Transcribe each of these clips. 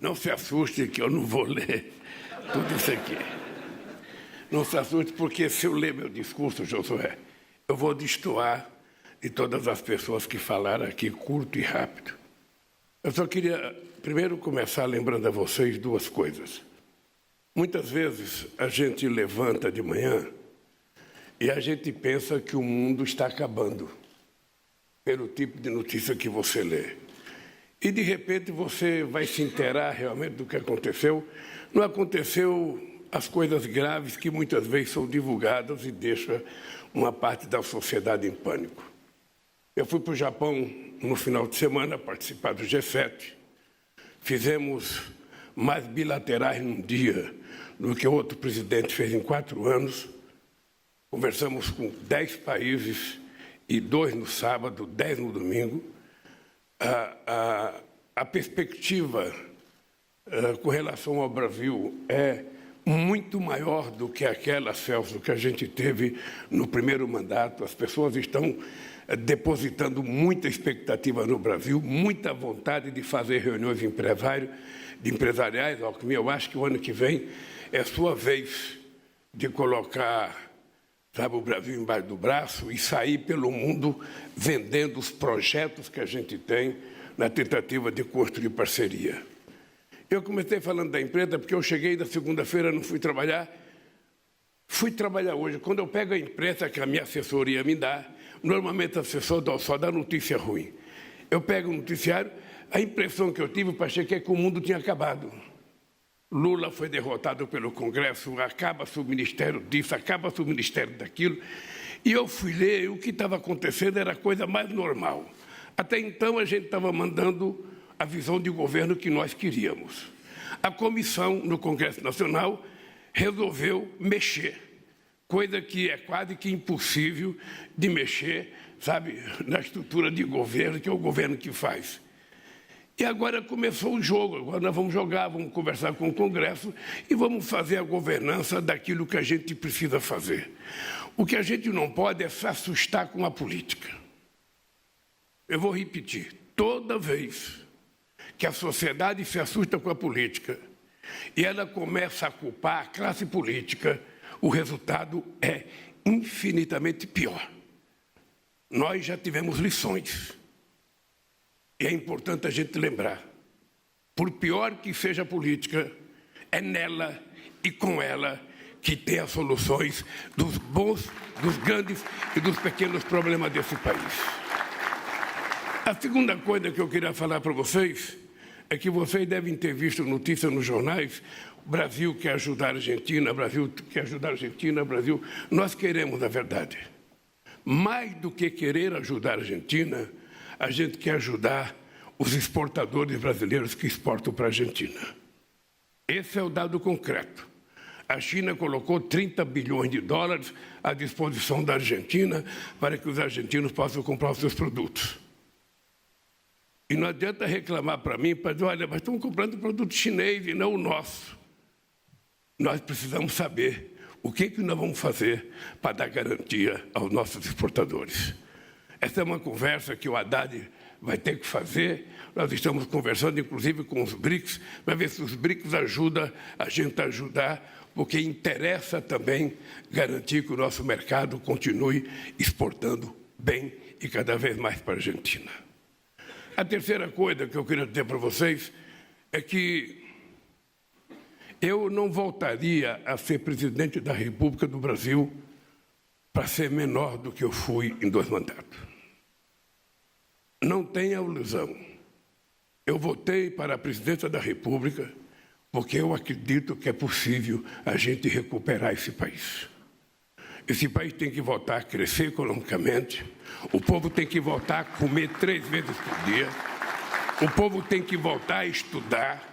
Não se assuste que eu não vou ler tudo isso aqui. Não se assuste, porque se eu ler meu discurso, Josué, eu vou destoar de todas as pessoas que falaram aqui, curto e rápido. Eu só queria, primeiro, começar lembrando a vocês duas coisas. Muitas vezes a gente levanta de manhã e a gente pensa que o mundo está acabando, pelo tipo de notícia que você lê. E, de repente, você vai se inteirar realmente do que aconteceu. Não aconteceu as coisas graves que muitas vezes são divulgadas e deixam uma parte da sociedade em pânico. Eu fui para o Japão no final de semana participar do G7. Fizemos mais bilaterais num dia do que outro presidente fez em 4 anos. Conversamos com 10 países e 2 no sábado, 10 no domingo. A perspectiva com relação ao Brasil é muito maior do que aquela, Celso, que a gente teve no primeiro mandato. As pessoas estão depositando muita expectativa no Brasil, muita vontade de fazer reuniões empresariais. Alckmin, eu acho que o ano que vem é a sua vez de colocar, sabe, o Brasil embaixo do braço e sair pelo mundo vendendo os projetos que a gente tem na tentativa de construir parceria. Eu comecei falando da empresa porque eu cheguei da segunda-feira, não fui trabalhar. Fui trabalhar hoje. Quando eu pego a imprensa que a minha assessoria me dá, normalmente o assessor só dá notícia ruim. Eu pego o noticiário, a impressão que eu tive, achei que o mundo tinha acabado. Lula foi derrotado pelo Congresso, acaba-se o ministério disso, acaba-se o ministério daquilo. E eu fui ler, e o que estava acontecendo era a coisa mais normal. Até então, a gente estava mandando a visão de governo que nós queríamos. A comissão, no Congresso Nacional, resolveu mexer, coisa que é quase que impossível de mexer, sabe, na estrutura de governo, que é o governo que faz. E agora começou o jogo, agora nós vamos jogar, vamos conversar com o Congresso e vamos fazer a governança daquilo que a gente precisa fazer. O que a gente não pode é se assustar com a política. Eu vou repetir, toda vez que a sociedade se assusta com a política e ela começa a culpar a classe política, o resultado é infinitamente pior. Nós já tivemos lições. E é importante a gente lembrar, por pior que seja a política, é nela e com ela que tem as soluções dos bons, dos grandes e dos pequenos problemas desse país. A segunda coisa que eu queria falar para vocês é que vocês devem ter visto notícias nos jornais: o Brasil quer ajudar a Argentina, o Brasil quer ajudar a Argentina, o Brasil... Nós queremos a verdade. Mais do que querer ajudar a Argentina, a gente quer ajudar os exportadores brasileiros que exportam para a Argentina. Esse é o dado concreto. A China colocou 30 bilhões de dólares à disposição da Argentina para que os argentinos possam comprar os seus produtos. E não adianta reclamar para mim, para dizer, olha, mas estão comprando produto chinês e não o nosso. Nós precisamos saber o que nós vamos fazer para dar garantia aos nossos exportadores. Essa é uma conversa que o Haddad vai ter que fazer. Nós estamos conversando, inclusive, com os BRICS, para ver se os BRICS ajudam a gente a ajudar, porque interessa também garantir que o nosso mercado continue exportando bem e cada vez mais para a Argentina. A terceira coisa que eu queria dizer para vocês é que eu não voltaria a ser presidente da República do Brasil para ser menor do que eu fui em 2 mandatos. Não tenha ilusão. Eu votei para a presidência da República porque eu acredito que é possível a gente recuperar esse país. Esse país tem que voltar a crescer economicamente, o povo tem que voltar a comer 3 vezes por dia, o povo tem que voltar a estudar,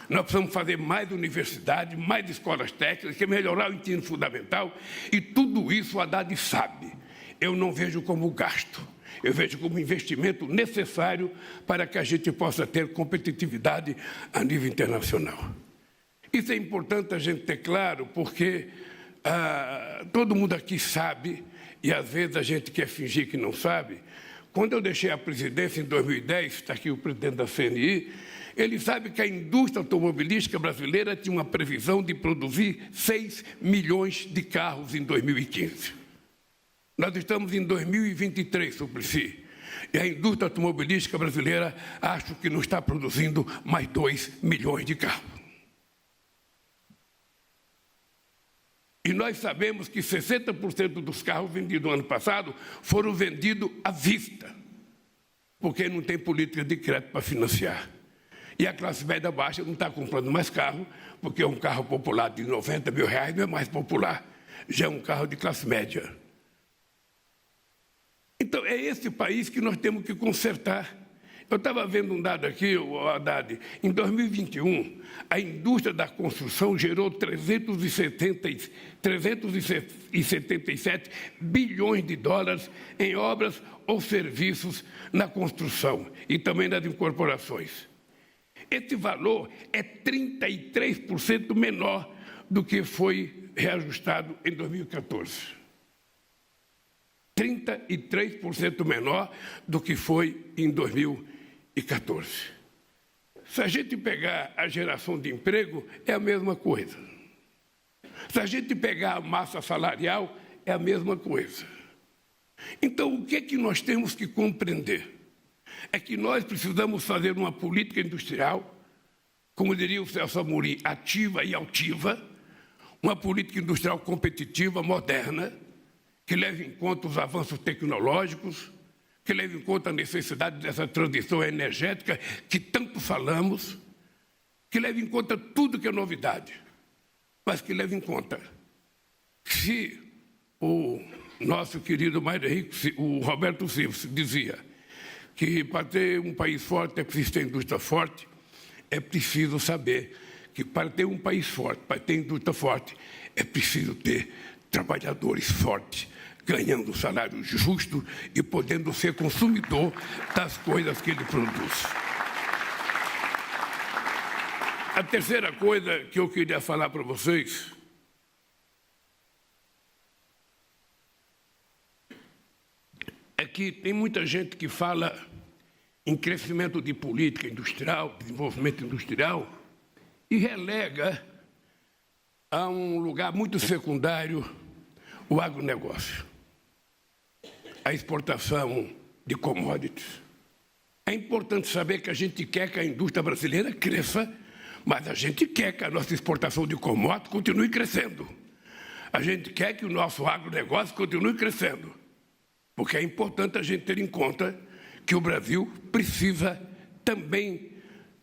nós precisamos fazer mais universidade, mais escolas técnicas, melhorar o ensino fundamental, e tudo isso o Haddad sabe. Eu não vejo como gasto, eu vejo como investimento necessário para que a gente possa ter competitividade a nível internacional. Isso é importante a gente ter claro, porque todo mundo aqui sabe, e às vezes a gente quer fingir que não sabe, Quando eu deixei a presidência em 2010, está aqui o presidente da CNI, ele sabe que a indústria automobilística brasileira tinha uma previsão de produzir 6 milhões de carros em 2015. Nós estamos em 2023, Suplicy, e a indústria automobilística brasileira acho que não está produzindo mais 2 milhões de carros. E nós sabemos que 60% dos carros vendidos no ano passado foram vendidos à vista, porque não tem política de crédito para financiar. E a classe média baixa não está comprando mais carro, porque um carro popular de R$90 mil não é mais popular, já é um carro de classe média. Então, é esse país que nós temos que consertar. Eu estava vendo um dado aqui, Haddad, em 2021, a indústria da construção gerou 377 bilhões de dólares em obras ou serviços na construção e também nas incorporações. Esse valor é 33% menor do que foi reajustado em 2014. 33% menor do que foi em 2014. Se a gente pegar a geração de emprego, é a mesma coisa. Se a gente pegar a massa salarial, é a mesma coisa. Então, o que é que nós temos que compreender? É que nós precisamos fazer uma política industrial, como diria o Celso Amorim, ativa e altiva, uma política industrial competitiva, moderna, que leve em conta os avanços tecnológicos, que leve em conta a necessidade dessa transição energética que tanto falamos, que leve em conta tudo que é novidade, mas que leve em conta se o nosso querido Mário Henrique, o Roberto Silva, dizia que para ter um país forte é preciso ter indústria forte, é preciso saber que para ter um país forte, para ter indústria forte, é preciso ter trabalhadores fortes, ganhando um salário justo e podendo ser consumidor das coisas que ele produz. A terceira coisa que eu queria falar para vocês é que tem muita gente que fala em crescimento de política industrial, desenvolvimento industrial, e relega a um lugar muito secundário o agronegócio, a exportação de commodities. É importante saber que a gente quer que a indústria brasileira cresça, mas a gente quer que a nossa exportação de commodities continue crescendo. A gente quer que o nosso agronegócio continue crescendo, porque é importante a gente ter em conta que o Brasil precisa também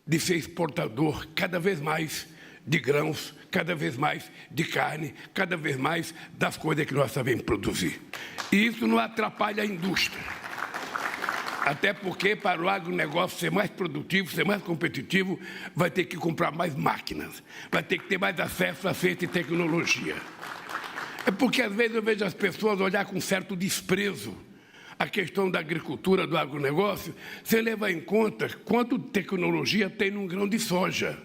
de ser exportador cada vez mais de grãos, cada vez mais de carne, cada vez mais das coisas que nós sabemos produzir. E isso não atrapalha a indústria. Até porque, para o agronegócio ser mais produtivo, ser mais competitivo, vai ter que comprar mais máquinas, vai ter que ter mais acesso a ciência e tecnologia. É porque, às vezes, eu vejo as pessoas olhar com certo desprezo a questão da agricultura, do agronegócio, sem levar em conta quanto de tecnologia tem num grão de soja,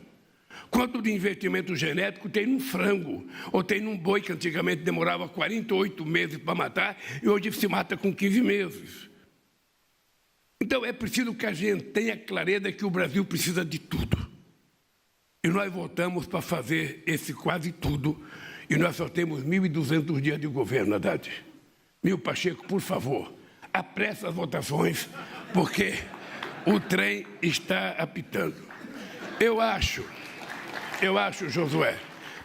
quanto de investimento genético tem num frango, ou tem num boi que antigamente demorava 48 meses para matar e hoje se mata com 15 meses. Então, é preciso que a gente tenha clareza que o Brasil precisa de tudo. E nós votamos para fazer esse quase tudo, e nós só temos 1.200 dias de governo, Haddad. Pacheco, por favor, apresse as votações, porque o trem está apitando. Eu acho, Josué,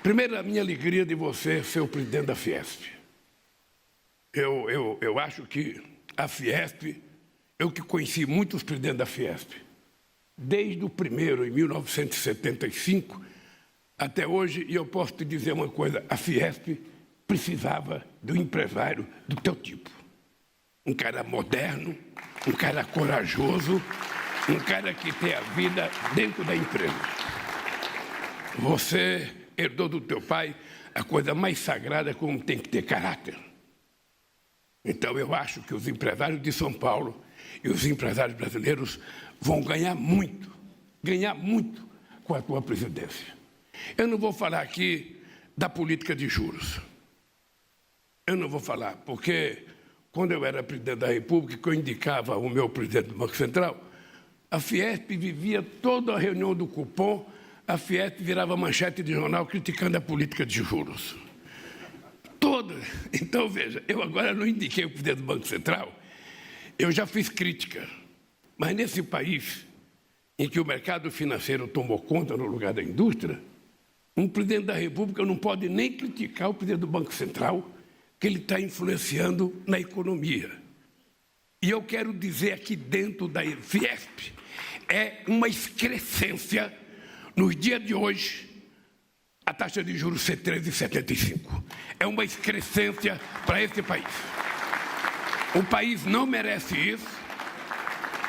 primeiro, a minha alegria de você ser o presidente da Fiesp. Eu acho que a Fiesp, eu que conheci muitos presidentes da Fiesp, desde o primeiro, em 1975, até hoje, e eu posso te dizer uma coisa, a Fiesp precisava de um empresário do teu tipo. Um cara moderno, um cara corajoso, um cara que tem a vida dentro da empresa. Você herdou do teu pai a coisa mais sagrada, como tem que ter caráter. Então, eu acho que os empresários de São Paulo e os empresários brasileiros vão ganhar muito com a tua presidência. Eu não vou falar aqui da política de juros. Eu não vou falar, porque quando eu era presidente da República, que eu indicava o meu presidente do Banco Central, a Fiesp vivia toda a reunião do cupom, a Fiesp virava manchete de jornal criticando a política de juros. Toda. Então, veja, eu agora não indiquei o presidente do Banco Central, eu já fiz crítica, mas nesse país em que o mercado financeiro tomou conta no lugar da indústria, um presidente da República não pode nem criticar o presidente do Banco Central, que ele está influenciando na economia. E eu quero dizer aqui dentro da Fiesp, é uma excrescência, nos dias de hoje, a taxa de juros ser 13,75. É uma excrescência para esse país. O país não merece isso.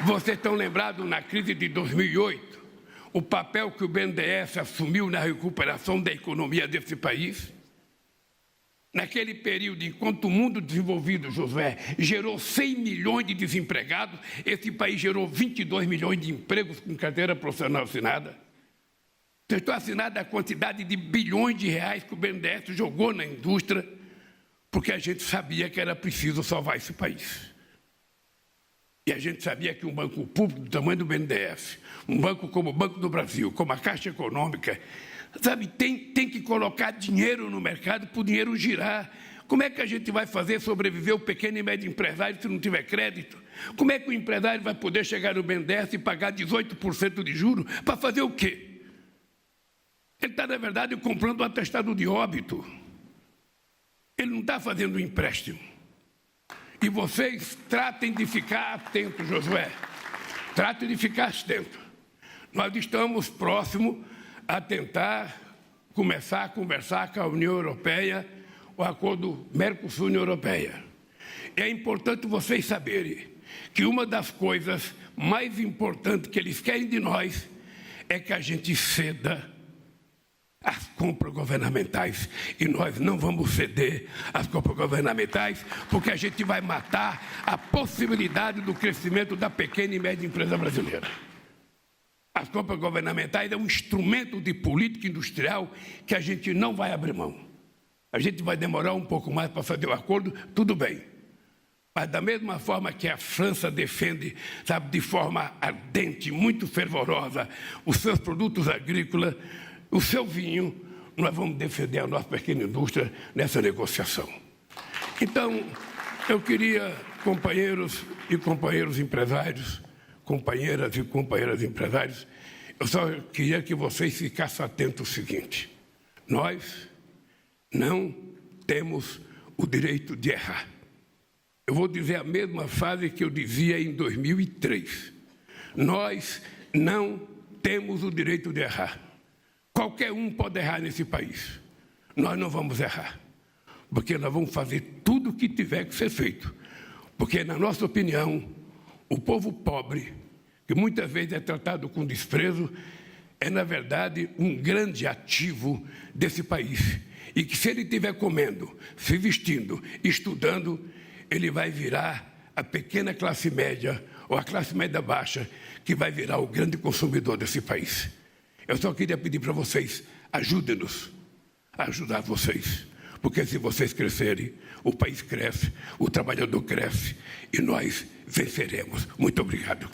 Vocês estão lembrados, na crise de 2008, o papel que o BNDES assumiu na recuperação da economia desse país? Naquele período, enquanto o mundo desenvolvido, Josué, gerou 100 milhões de desempregados, esse país gerou 22 milhões de empregos com carteira profissional assinada. Vocês estão assinada a quantidade de bilhões de reais que o BNDES jogou na indústria, porque a gente sabia que era preciso salvar esse país. E a gente sabia que um banco público do tamanho do BNDES, um banco como o Banco do Brasil, como a Caixa Econômica, sabe, tem que colocar dinheiro no mercado para o dinheiro girar. Como é que a gente vai fazer sobreviver o pequeno e médio empresário se não tiver crédito? Como é que o empresário vai poder chegar no BNDES e pagar 18% de juros para fazer o quê? Ele está, na verdade, comprando um atestado de óbito. Ele não está fazendo um empréstimo. E vocês tratem de ficar atentos, Josué. Tratem de ficar atentos. Nós estamos próximos a tentar começar a conversar com a União Europeia, o acordo Mercosul-União Europeia. É importante vocês saberem que uma das coisas mais importantes que eles querem de nós é que a gente ceda às compras governamentais. E nós não vamos ceder às compras governamentais, porque a gente vai matar a possibilidade do crescimento da pequena e média empresa brasileira. As compras governamentais é um instrumento de política industrial que a gente não vai abrir mão. A gente vai demorar um pouco mais para fazer o acordo, tudo bem. Mas da mesma forma que a França defende, sabe, de forma ardente, muito fervorosa, os seus produtos agrícolas, o seu vinho, nós vamos defender a nossa pequena indústria nessa negociação. Então, eu queria, companheiros e companheiros empresários, companheiras e companheiros empresários, eu só queria que vocês ficassem atentos ao seguinte: nós não temos o direito de errar. Eu vou dizer a mesma frase que eu dizia em 2003. Nós não temos o direito de errar. Qualquer um pode errar nesse país. Nós não vamos errar, porque nós vamos fazer tudo o que tiver que ser feito. Porque, na nossa opinião, o povo pobre, que muitas vezes é tratado com desprezo, é, na verdade, um grande ativo desse país. E que, se ele estiver comendo, se vestindo, estudando, ele vai virar a pequena classe média ou a classe média baixa, que vai virar o grande consumidor desse país. Eu só queria pedir para vocês, ajudem-nos a ajudar vocês. Porque se vocês crescerem, o país cresce, o trabalhador cresce e nós venceremos. Muito obrigado.